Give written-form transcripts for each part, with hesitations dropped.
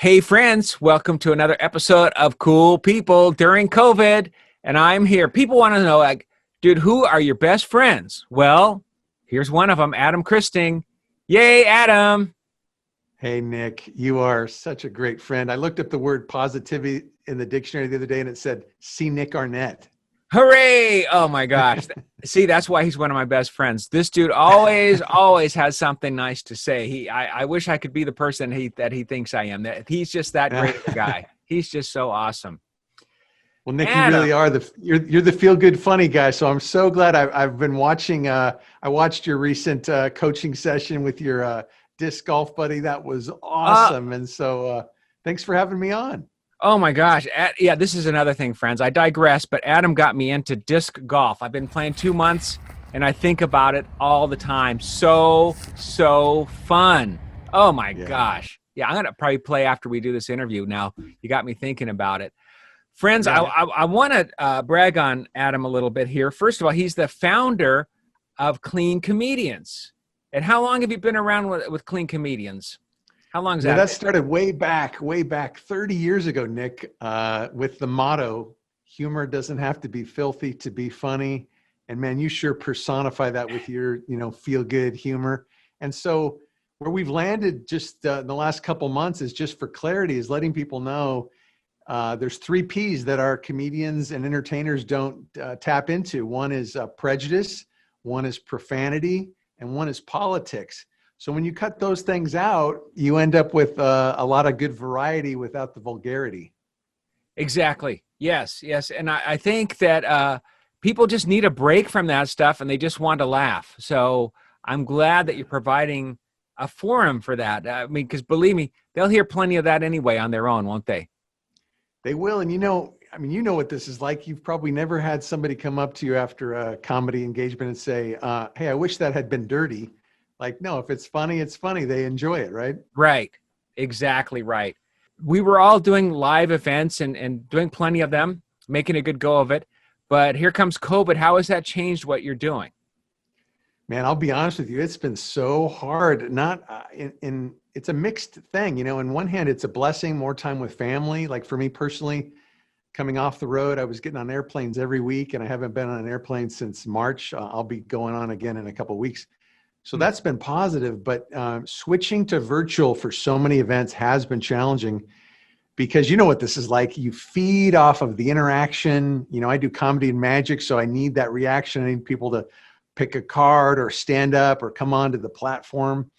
Hey friends, welcome to another episode of Cool People During COVID. And I'm here. People want to know, like, dude, who are your best friends? Well, here's one of them, Adam Christing. Yay, Adam. Hey, Nick, you are such a great friend. I looked up the word positivity in the dictionary the other day and it said, see Nick Arnette. Hooray. Oh my gosh. See, that's why he's one of my best friends. This dude always has something nice to say. I wish I could be the person that he thinks I am. That he's just that great of a guy. He's just so awesome. Well, Nick, Adam, you really are you're the feel good funny guy. So I'm so glad I've been watching. I watched your recent coaching session with your disc golf buddy. That was awesome. And so thanks for having me on. Oh my gosh. Yeah, this is another thing, friends. I digress, but Adam got me into disc golf. I've been playing 2 months and I think about it all the time. So fun. Oh my gosh. Yeah, I'm going to probably play after we do this interview. Now, you got me thinking about it. Friends, Yeah. I want to brag on Adam a little bit here. First of all, he's the founder of Clean Comedians. And how long have you been around with Clean Comedians? How long is that? That started way back 30 years ago, Nick, with the motto, humor doesn't have to be filthy to be funny. And man, you sure personify that with your, feel good humor. And so where we've landed just in the last couple months is just for clarity is letting people know there's 3 P's that our comedians and entertainers don't tap into. One is prejudice, one is profanity, and one is politics. So when you cut those things out, you end up with a lot of good variety without the vulgarity. Exactly. Yes. And I think that people just need a break from that stuff and they just want to laugh. So I'm glad that you're providing a forum for that. I mean, because believe me, they'll hear plenty of that anyway on their own, won't they? They will. And you know what this is like. You've probably never had somebody come up to you after a comedy engagement and say, hey, I wish that had been dirty. Like, no, if it's funny, it's funny. They enjoy it, right? Right. Exactly right. We were all doing live events and doing plenty of them, making a good go of it. But here comes COVID. How has that changed what you're doing? Man, I'll be honest with you. It's been so hard. Not it's a mixed thing. In one hand, it's a blessing, more time with family. Like for me personally, coming off the road, I was getting on airplanes every week and I haven't been on an airplane since March. I'll be going on again in a couple of weeks. So that's been positive, but switching to virtual for so many events has been challenging because you know what this is like. You feed off of the interaction. I do comedy and magic, so I need that reaction. I need people to pick a card or stand up or come onto the platform.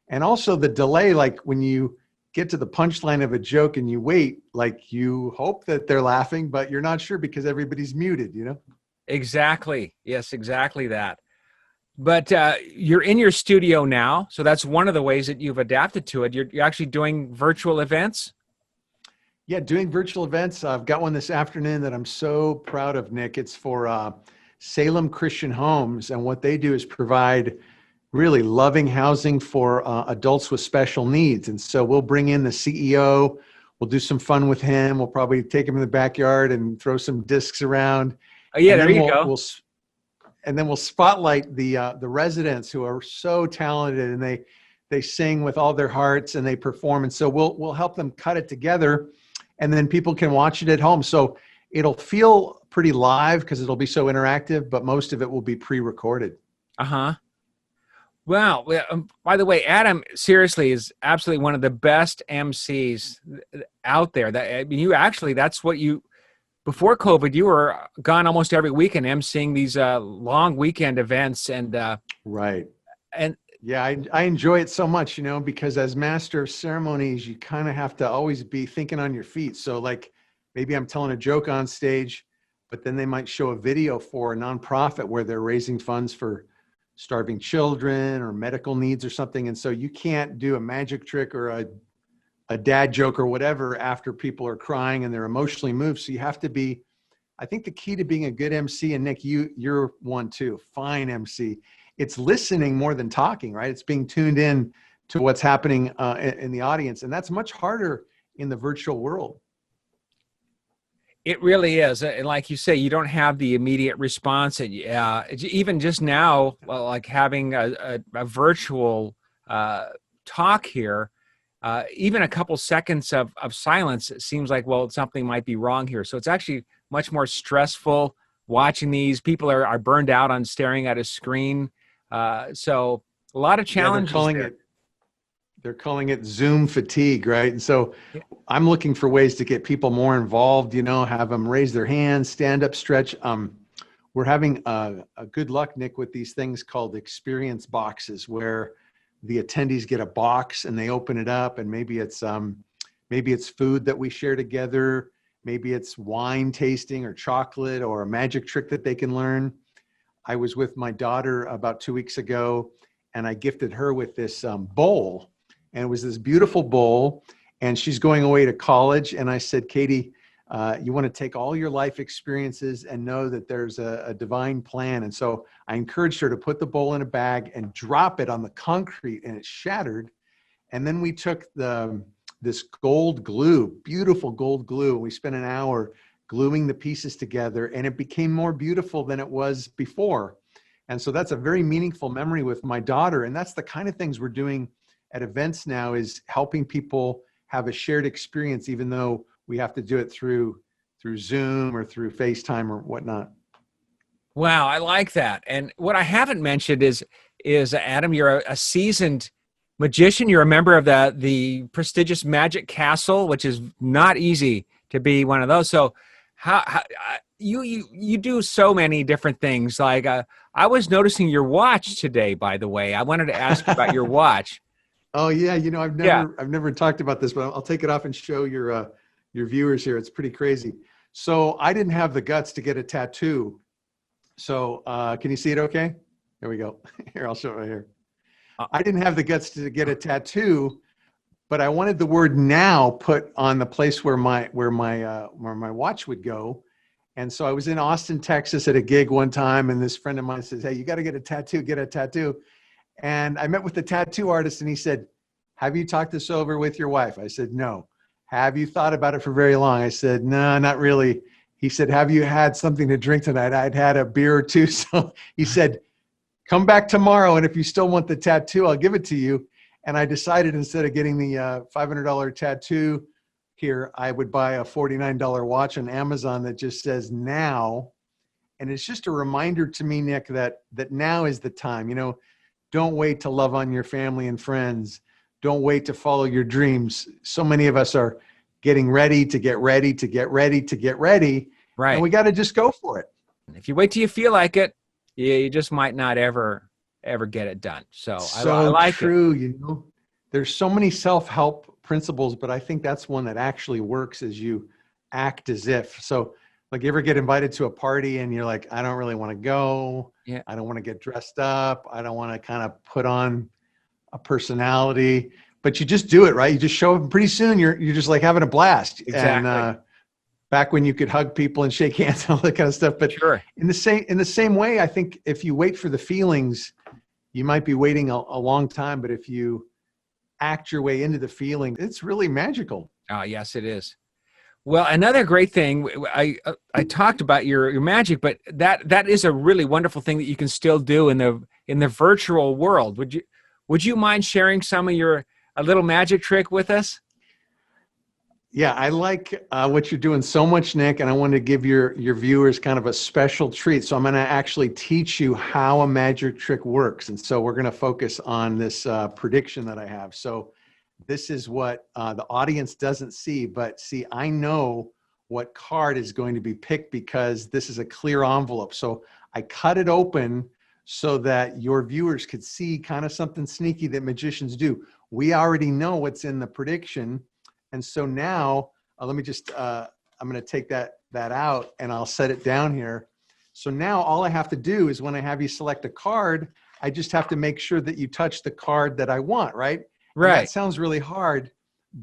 And also the delay, like when you get to the punchline of a joke and you wait, like you hope that they're laughing, but you're not sure because everybody's muted, Exactly. Yes, exactly that. But you're in your studio now, so that's one of the ways that you've adapted to it. You're actually doing virtual events? Yeah, doing virtual events. I've got one this afternoon that I'm so proud of, Nick. It's for Salem Christian Homes, and what they do is provide really loving housing for adults with special needs. And so we'll bring in the CEO, we'll do some fun with him, we'll probably take him in the backyard and throw some discs around. Oh, yeah, and there you go. And then we'll spotlight the residents who are so talented and they sing with all their hearts and they perform. And so we'll help them cut it together and then people can watch it at home. So it'll feel pretty live because it'll be so interactive, but most of it will be pre-recorded. Uh-huh. Wow. By the way, Adam seriously is absolutely one of the best MCs out there. That's what you... Before COVID, you were gone almost every weekend emceeing these long weekend events. And right. And yeah, I enjoy it so much, because as master of ceremonies, you kind of have to always be thinking on your feet. So like maybe I'm telling a joke on stage, but then they might show a video for a nonprofit where they're raising funds for starving children or medical needs or something. And so you can't do a magic trick or a dad joke or whatever after people are crying and they're emotionally moved. So you have to be, I think the key to being a good MC, and Nick, you're one too, fine MC. It's listening more than talking, right? It's being tuned in to what's happening in the audience. And that's much harder in the virtual world. it really is. And like you say, you don't have the immediate response. And even just now, like having a virtual talk here, even a couple seconds of silence, it seems like, well, something might be wrong here. So it's actually much more stressful watching these. People are burned out on staring at a screen. So a lot of Yeah, challenges there. they're calling it Zoom fatigue, right? And so Yeah. I'm looking for ways to get people more involved, have them raise their hands, stand up, stretch. We're having a good luck, Nick, with these things called experience boxes, where the attendees get a box and they open it up, and maybe it's food that we share together, maybe it's wine tasting or chocolate or a magic trick that they can learn. I was with my daughter about 2 weeks ago, and I gifted her with this bowl, and it was this beautiful bowl, and she's going away to college. And I said, Katie, you want to take all your life experiences and know that there's a divine plan. And so I encouraged her to put the bowl in a bag and drop it on the concrete, and it shattered. And then we took this gold glue, beautiful gold glue, and we spent an hour gluing the pieces together, and it became more beautiful than it was before. And so that's a very meaningful memory with my daughter. And that's the kind of things we're doing at events now, is helping people have a shared experience, even though we have to do it through Zoom or through FaceTime or whatnot. Wow, I like that. And what I haven't mentioned is Adam, you're a seasoned magician. You're a member of the prestigious Magic Castle, which is not easy to be one of those. So how you do so many different things. Like I was noticing your watch today, by the way. I wanted to ask you about your watch. Oh yeah, I've Yeah. never talked about this, but I'll take it off and show your viewers here. It's pretty crazy. So I didn't have the guts to get a tattoo. So can you see it okay? There we go. Here, I'll show it right here. I didn't have the guts to get a tattoo, but I wanted the word "now" put on the place where my watch would go. And so I was in Austin, Texas at a gig one time, and this friend of mine says, "Hey, you got to get a tattoo." And I met with the tattoo artist, and he said, "Have you talked this over with your wife?" I said, "No." "Have you thought about it for very long?" I said, "No, not really." He said, "Have you had something to drink tonight?" I'd had a beer or two. So he said, "Come back tomorrow, and if you still want the tattoo, I'll give it to you." And I decided, instead of getting the $500 tattoo here, I would buy a $49 watch on Amazon that just says "now." And it's just a reminder to me, Nick, that now is the time. Don't wait to love on your family and friends. Don't wait to follow your dreams. So many of us are getting ready to get ready to get ready to get ready. Right. And we got to just go for it. If you wait till you feel like it, you just might not ever get it done. So I like true. it. There's so many self-help principles, but I think that's one that actually works, as you act as if. So like, you ever get invited to a party and you're like, I don't really want to go. Yeah. I don't want to get dressed up. I don't want to kind of put on a personality, but you just do it, right? You just show up, and pretty soon you're just like having a blast. Exactly. And back when you could hug people and shake hands and all that kind of stuff. But Sure. in the same way, I think if you wait for the feelings, you might be waiting a long time. But if you act your way into the feeling, it's really magical. Oh, yes, it is. Well, another great thing, I talked about your magic, but that is a really wonderful thing that you can still do in the virtual world. Would you mind sharing some of a little magic trick with us? Yeah, I like what you're doing so much, Nick, and I want to give your viewers kind of a special treat. So I'm going to actually teach you how a magic trick works. And so we're going to focus on this prediction that I have. So this is what the audience doesn't see, but see, I know what card is going to be picked because this is a clear envelope. So I cut it open so that your viewers could see kind of something sneaky that magicians do. We already know what's in the prediction. And so now let me just, I'm going to take that out and I'll set it down here. So now all I have to do is, when I have you select a card, I just have to make sure that you touch the card that I want, right? Right. And that sounds really hard,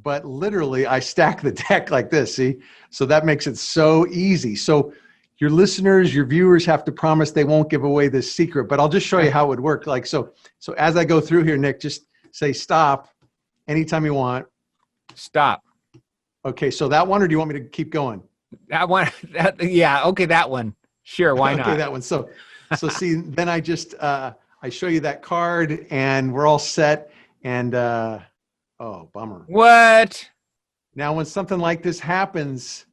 but literally I stack the deck like this, see? So that makes it so easy. So your listeners, your viewers have to promise they won't give away this secret, but I'll just show you how it would work. Like, so as I go through here, Nick, just say stop anytime you want. Stop. Okay, so that one, or do you want me to keep going? That one. Yeah. Okay, that one. Sure. Why not? Okay, that one. So see, then I show you that card, and we're all set. And Oh, bummer. What? Now, when something like this happens,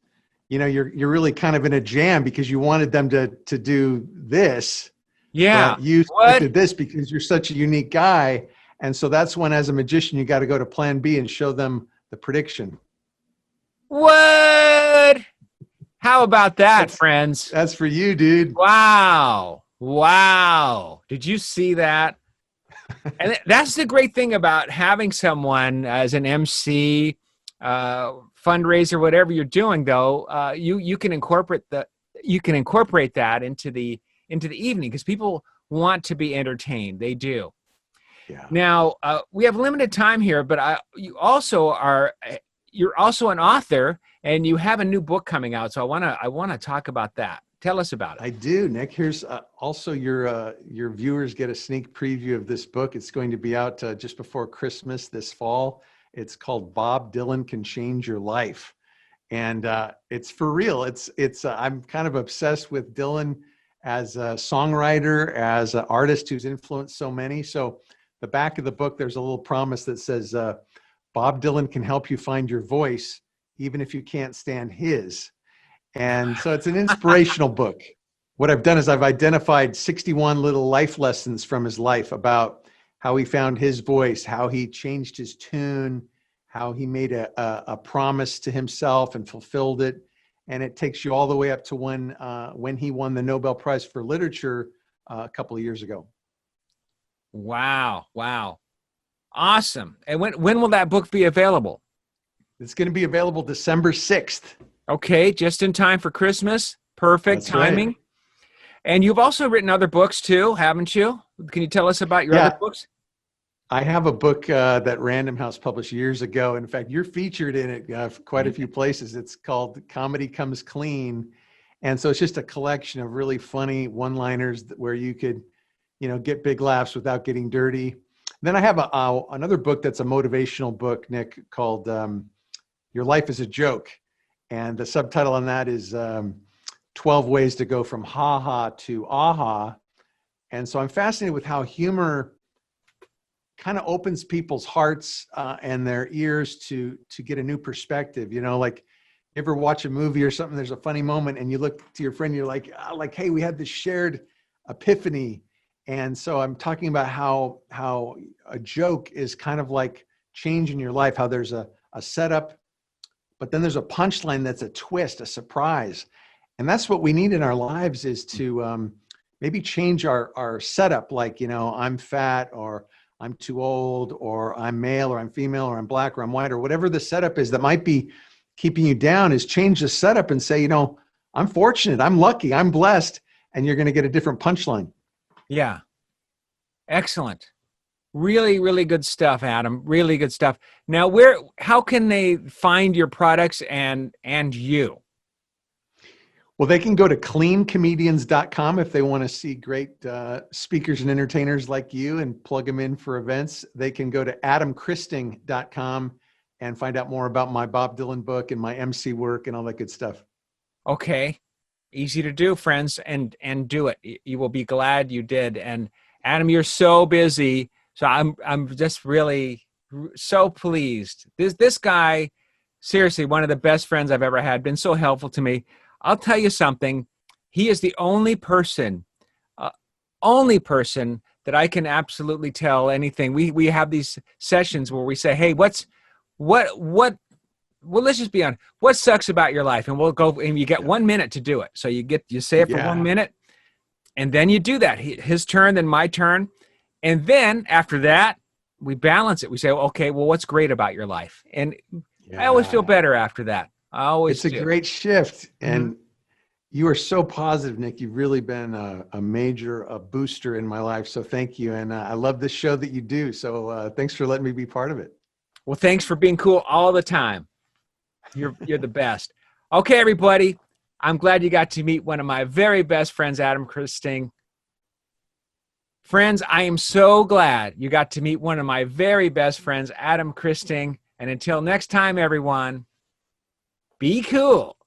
you're really kind of in a jam because you wanted them to do this, Yeah. but you What? selected this because you're such a unique guy. And so that's when, as a magician, you got to go to plan B and show them the prediction. What? How about that, That's friends? that's for you, dude. Wow. Wow. Did you see that? And that's the great thing about having someone as an MC, fundraiser, whatever you're doing. Though you can incorporate that into the evening because people want to be entertained. They do. Yeah. Now we have limited time here, but you're also an author and you have a new book coming out. So I wanna talk about that. Tell us about it. I do, Nick. Here's also your viewers get a sneak preview of this book. It's going to be out just before Christmas this fall. It's called Bob Dylan Can Change Your Life, and it's for real. It's I'm kind of obsessed with Dylan as a songwriter, as an artist who's influenced so many. So the back of the book, there's a little promise that says Bob Dylan can help you find your voice, even if you can't stand his. And so it's an inspirational book. What I've done is I've identified 61 little life lessons from his life about how he found his voice, how he changed his tune, how he made a promise to himself and fulfilled it. And it takes you all the way up to when he won the Nobel Prize for Literature a couple of years ago. Wow. Wow. Awesome. And when will that book be available? It's going to be available December 6th. Okay, just in time for Christmas. Perfect That's right. timing. And you've also written other books too, haven't you? Can you tell us about your Yeah. other books? I have a book that Random House published years ago. In fact, you're featured in it quite a few places. It's called Comedy Comes Clean. And so it's just a collection of really funny one-liners where you could, get big laughs without getting dirty. Then I have another book that's a motivational book, Nick, called Your Life is a Joke. And the subtitle on that is 12 Ways to Go from Ha-Ha to Aha. And so I'm fascinated with how humor kind of opens people's hearts and their ears to get a new perspective. Like you ever watch a movie or something, there's a funny moment and you look to your friend, you're like, hey, we had this shared epiphany. And so I'm talking about how a joke is kind of like changing your life, how there's a setup, but then there's a punchline that's a twist, a surprise. And that's what we need in our lives is to maybe change our setup. Like, I'm fat, or I'm too old, or I'm male, or I'm female, or I'm black, or I'm white, or whatever the setup is that might be keeping you down, is change the setup and say, I'm fortunate, I'm lucky, I'm blessed. And you're going to get a different punchline. Yeah. Excellent. Really, really good stuff, Adam. Really good stuff. Now, how can they find your products and you? Well, they can go to cleancomedians.com if they want to see great speakers and entertainers like you and plug them in for events. They can go to adamchristing.com and find out more about my Bob Dylan book and my MC work and all that good stuff. Okay. Easy to do, friends, and do it. You will be glad you did. And Adam, you're so busy. So I'm just really so pleased. This guy, seriously, one of the best friends I've ever had, been so helpful to me. I'll tell you something. He is the only person that I can absolutely tell anything. We have these sessions where we say, hey, well, let's just be honest. What sucks about your life? And we'll go, and you get 1 minute to do it. So you say it for 1 minute, and then you do that. His turn, then my turn. And then after that, we balance it. We say, okay, well, what's great about your life? And I always feel better after that. I always do. It's a great shift. And you are so positive, Nick. You've really been a major booster in my life. So thank you. And I love this show that you do. So thanks for letting me be part of it. Well, thanks for being cool all the time. You're the best. Okay, everybody. I'm glad you got to meet one of my very best friends, Adam Christing. Friends, I am so glad you got to meet one of my very best friends, Adam Christing. And until next time, everyone, be cool.